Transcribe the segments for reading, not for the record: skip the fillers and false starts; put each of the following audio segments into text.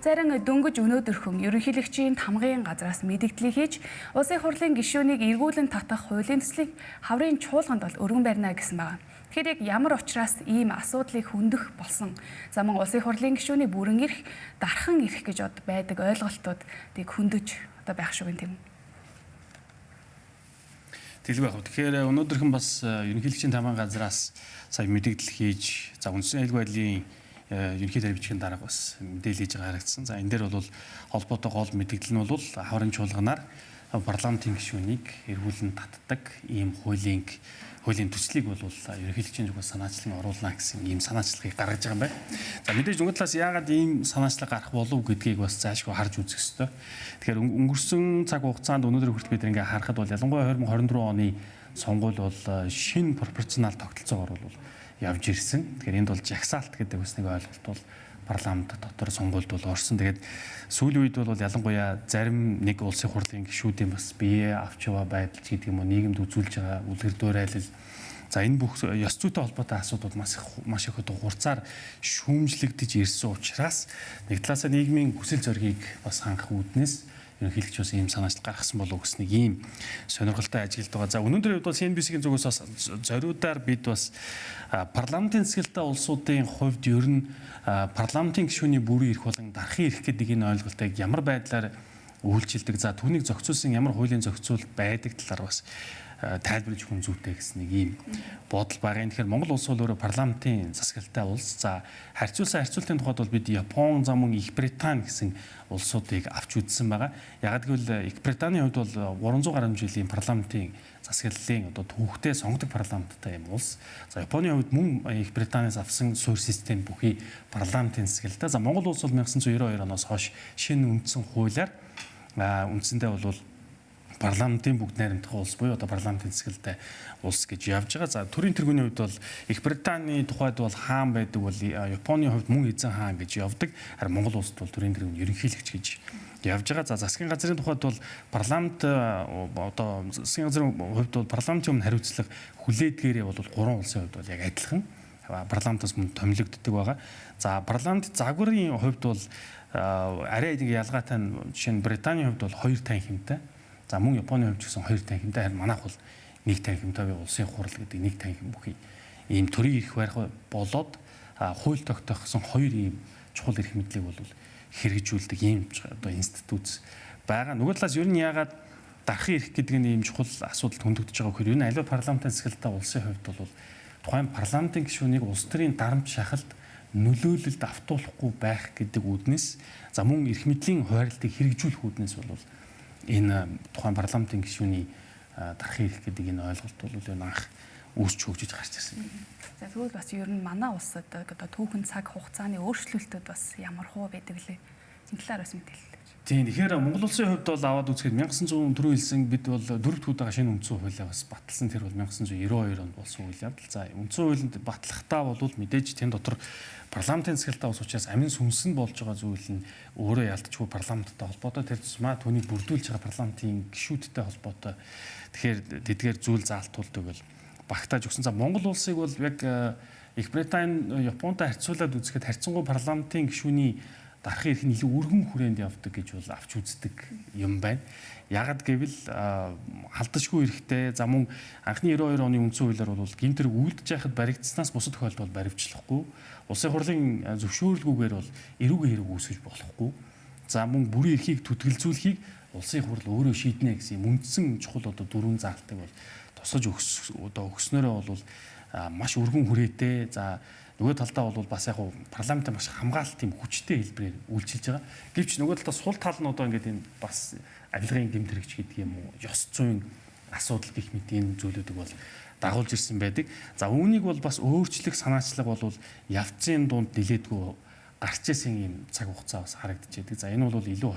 зарим дөнгөж өнөөдөрхөн ерөнхийлөгчийн тамгын газраас мэдээлэл хийж улсын хурлын гишүүнийг эргүүлэн татах хуулийн төслийг хаврын чуулганд бол өргөн барина гэсэн байна. Тэгэхээр яг ямар учраас ийм асуудлыг хөндөх болсон? За мөн улсын хурлын гишүүний бүрэн эрх, дархан эрх гэж байдаг ойлголтууд тийг хөндөж байх шүү гэнэ тийм үү? Тэлгүй яг. Тэгэхээр өнөөдөрхөн бас ерөнхийлөгчийн тамгын газраас сая мэдээлэл хийж за үндсэн аюулгүй байдлын ерөнхий тарифчгийн дарга бас мэдээлэл хийж байгаа харагдсан. За энэ дээр бол холбоотой гол мэдээлэл нь бол хаврын чуулганаар парламентын гишүүнийг эргүүлэн татдаг ийм хуулийн төслийг бол ерөнхийлөгчийн зүгээс санаачлан оруулна гэсэн ийм санаачлагыг гаргаж байгаа юм байна. За мэдээж нөгөө талаас яагаад ийм санаачлаг гарах болов гэдгийг бас заашгүй харж үзэх ёстой. Тэгэхээр өнгөрсөн цаг хугацаанд өнөөдөр хүртэл бид ингээ харахад бол ялангуяа 2024 оны сонгуул бол шинэ пропорционал тогтолцоогоор бол явж ирсэн. Тэгэхээр энд бол жагсаалт гэдэг бас нэг ойлголт бол парламент дотор сонгуульд бол орсон. Тэгээд сүүлийн үед бол ялангуяа зарим нэг улсын хурлын гишүүдийн бас бие авч яваа байдал гэдэг юм уу нийгэмд үзүүлж байгаа үлгэр дуурайлал. За энэ бүх ёс зүйтэй холбоотой асуудууд маш их хурцаар шүүмжлэгдэж ирсэн учраас нэг талаасаа нийгмийн хүсэл зоригийг бас хангах үүднээс ерөнхийлөгч бас ийм санаачлал гаргасан болов гэсэн нэг ийм сонирхолтой ажилд байгаа. За өнөөдрийн үед бол CNBC-ийн зүгээс бас зориудаар бид бас парламентын засаглалтай улсуудын хувьд ер нь парламентын гишүүний бүрэн эрх болон дарахын эрх гэдэг энэ ойлголтыг ямар байдлаар үйлчилдэг, за түүнийг зохицуулсан ямар хуулийн зохицуул байдаг талаар бас тайлбарлаж өгөх зүйтэй гэсэн нэг ийм бодол байгаа. Тэгэхээр Монгол улс бол өөрөө парламентын засаглалтай улс. За харьцуултын тухайд бол бид Япон, за мөн Их Британи гэсэн улсуудыг авч үзсэн байгаа. Яг гэвэл Их Британий хувьд бол 300 гаруй жилийн парламентын засаглалын түүхтэй сонгодог парламенттай юм улс. За Японы хувьд мөн Их Британаас авсан суурь систем бүхий парламентын засаглалтай. За Монгол улс бол 1992 оноос хойш шинэ үндсэн хуулиар үндсэндээ бол парламентын бүгд найрамдах улс буюу парламентын засаглалтай улс гэж явж байгаа. За төрийн тэргүүний хувьд бол Их Британий тухайд бол хаан байдаг бол Японы хувьд мөн эзэн хаан гэж явдаг. Харин Монгол улсд бол төрийн тэргүүний ерөнхийлөгч гэж явж байгаа. За засгийн газрын тухайд бол парламент засгийн газрын хувьд бол парламентын өмнө хариуцлага хүлээдгээрээ бол 3 улсын хувьд бол яг адилхан парламентаас мөн томилогддог байгаа. За парламент загварын хувьд бол арай нэг ялгаатай нь жишээ нь Британий хувьд бол 2 танхимтай. За мөн Японы хувьд ч гэсэн 2 танхимтай, харин манайх бол 1 танхимтай улсын хурал гэдэг 1 танхим бүхий ийм төрийн эрх барих болоод хууль тогтоохсон 2 ийм чухал эрх мэдлийг бол хэрэгжүүлдэг ийм институт байгаа. Нөгөө талаас ер нь яагаад дарахын эрх гэдэг нь ийм чухал асуудалд хөндөгдөж байгаа гэхээр ер нь аливаа парламентын засаглалтай улсын хувьд бол тухайн парламентын гишүүнийг улс төрийн дарамт шахалт нөлөөлөлд автуулахгүй байх гэдэг үүднээс за мөн эрх мэдлийн хуваарлтыг хэрэгжүүлэх үүднээс бол энэ тухайн парламентын гишүүний дарахын эрх гэдэг энэ ойлголт бол энэ анх үүсч хөгжиж гарч ирсэн. За тэгвэл бас ер нь манай улсад түүхэн цаг хугацааны өөрчлөлтүүд бас ямар хөө байдаг лээ. Энэ талаар бас мэдээлэл. Тийм. Тэгэхээр Монгол улсын хувьд бол аваад үзэхэд 1900 түрүү хэлсэн бид бол 4 дахь удаага шинэ үндсэн хуулиа бас баталсан. Тэр бол 1992 онд болсон үйл явдал. За үндсэн хуулинд батлахдаа бол мэдээж тэн дотор парламентын засаглалтай ус учраас амин сүнс нь болж байгаа зүйл нь өөрөө ялдчихгүй парламенттай холбоотой. Тэр тусмаа түүнийг бүрдүүлж байгаа парламентын гишүүдтэй холбоотой. Тэгэхээр тэдгээр зүйл заалтуулдаг бол багтааж өгсөн. За Монгол улсыг бол яг Их Британи Японтай харьцуулаад үзэхэд харьцангуй парламентын гишүүний дарахын эрх нь илүү өргөн хүрээнд явдаг гэж бол авч үздэг юм байна. Ягд гэвэл халдашгүй эрэхтэй за мөн анхны 92 оны үндсэн хуулиар бол гэмтэр үлдэж яхад баригдсанаас бусад тохиолдолд баривчлахгүй. Улсын хурлын зөвшөөрлгүйгээр бол эрүүгийн хэрэг үүсгэж болохгүй. За мөн бүрийн эрхийг түтгэлзүүлэхийг улсын хурл өөрөө шийднэ гэсэн үндсэн чухал 4 заалтыг бол тусгаж өгснөөрөө бол маш өргөн хүрээтэй. За нөгөө талдаа бол бас яг парламентын маш хамгаалалт тийм хүчтэй хэлбэрээр үйлчилж байгаа. Гэвч нөгөө талдаа сул тал нь ингээд энэ бас авилгын гэмт хэрэгч гэдэг юм уу, ёс зүйн асуудал гэх мэт энэ зүйлүүдийг бол дагуулж ирсэн байдаг. За үүнийг бол бас өөрчлөх санаачлага бол явцын дунд нилээдгүй гарч ирсэн юм цаг хугацаа бас харагдаж байдаг. За энэ бол илүү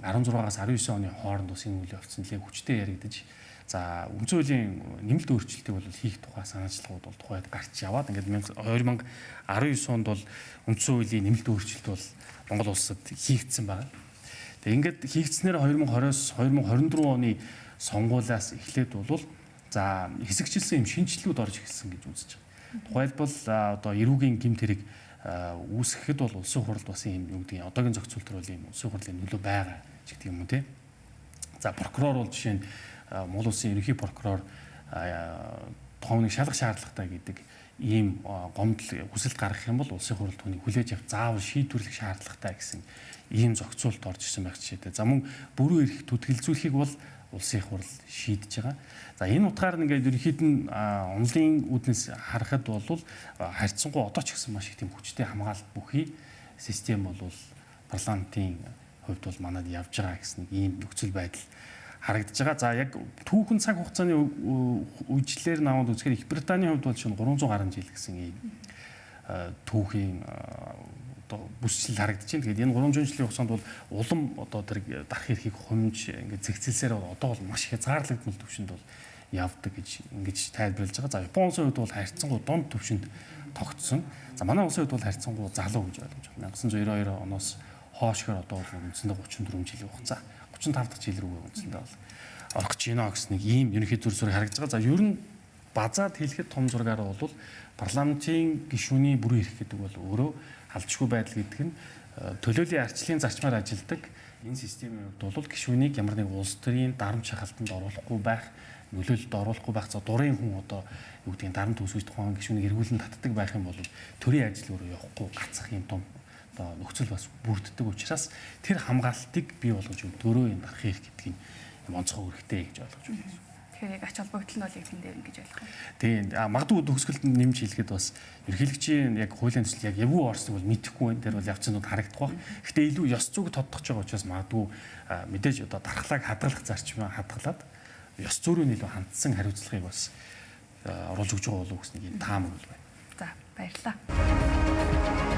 2016-аас 19 оны хооронд бас энэ үйл явц нэлээд хүчтэй яригдаж за үндсэн хуулийн нэмэлт өөрчлөлтийг бол хийх тухай санаачлагууд бол тухайд гарч яваад ингээд 2019 онд бол үндсэн хуулийн нэмэлт өөрчлөлт бол Монгол улсад хийгдсэн байна. Тэгээ ингээд хийгдснээр 2020-с 2024 оны сонгуулиас эхлээд бол за хэсэгчилсэн юм шинжилгүүд орж ирсэн гэж үзэж байгаа. Тухайлбал одоо эрүүгийн гэмт хэрэг үүсгэхэд бол улсын хурлд бас ийм юу гэдэг одоогийн зохицуулт төр бол ийм улсын хурлын нөлөө байгаа ч гэдэг юм уу тий. За прокурор бол жишээ нь Монгол улсын ерөнхий прокурор тооны шалгах шаардлагатай гэдэг ийм гомдол хүсэлт гаргах юм бол улсын хурл түүнийг хүлээж авч заавал шийдвэрлэх шаардлагатай гэсэн ийм зохицуулт орж ирсэн байх жишээтэй. За мөн бүрэн эрх түтгэлзүүлэхийг бол улсын хурл шийдэж байгаа. За энэ утгаар нь ингээд ерөнхийд нь онлын үүднээс харахад бол харьцангуй одоо ч гэсэн маш их тийм хүчтэй хамгаалалт бүхий систем бол парламентын хувьд бол манад явж байгаа гэсэн ийм нөхцөл байдал харагдаж байгаа. За яг түүхэн цаг хугацааны үечлэлээр наваад үзэхээр Их Британий хувьд бол шин 300 гаруй жил гэсэн ийм түүхийн одоо бүсчил харагдаж байна. Тэгээд энэ 300 жилийн хугацаанд бол улам одоо тэр дарах эрхийг хумж ингээд зэгцэлсээр одоо бол маш их хязгаарлагдмал төвшөнд бол явдаг гэж ингэж тайлбарлаж байгаа. За Японы улсын хувьд бол харьцангуй дунд төвшөнд тогтсон. За манай улсын хувьд бол харьцангуй залуу гэж ойлгож байна. 1992 оноос хоошгоор одоо бол үндсэндээ 34 жилийн хугацаа 35 дахь жил рүү үндсэндээ бол орох гэж байна гэсэн нэг ийм ерөнхий төр зураг харагдаж байгаа. За ер нь базаад хэлэхэд том зургаар бол парламентын гишүүний бүрэн эрх гэдэг бол өөрөө халдшгүй байдал гэдэг нь төлөөллийн арчлалын зарчмаар ажилладаг энэ системийн хувьд бол гишүүнийг ямар нэг улс төрийн дарамт шахалтанд оруулахгүй байх, нөлөөлөлд оруулахгүй байх, за дурын хүн одоо юу гэдэг нь дарамт үүсгэж тухайн гишүүнийг эргүүлэн татдаг байх юм бол төрийн ажил өөрөө явахгүй гацах юм том одоо нөхцөл бас бүрддэг учраас тэр хамгаалалтыг бий болгож өгдөрөө энэ дарах эрх гэдэг юм онцгой үүрэгтэй гэж ойлгож байна. Тэгэхээр яг ач холбогдол нь бол яг энэ дээр ингэж ойлгох юм. Тийм. Магадгүй төгсгөлд нэмж хэлэхэд бас ерөнхийлөгчийн яг хуулийн төсөл яг эвгүй орсныг бол мэдэхгүй байна. Тэр бол явцнууд харагдах байх. Гэхдээ илүү ёс зүг тодтогч байгаа учраас магадгүй мэдээж одоо дархлааг хадгалах зарчмаа хадгалаад ёс зүйрөө илүү хандсан хариуцлагыг бас оруулж өгч байгаа болов уу гэсэн нэг таамаг байна. За баярлалаа.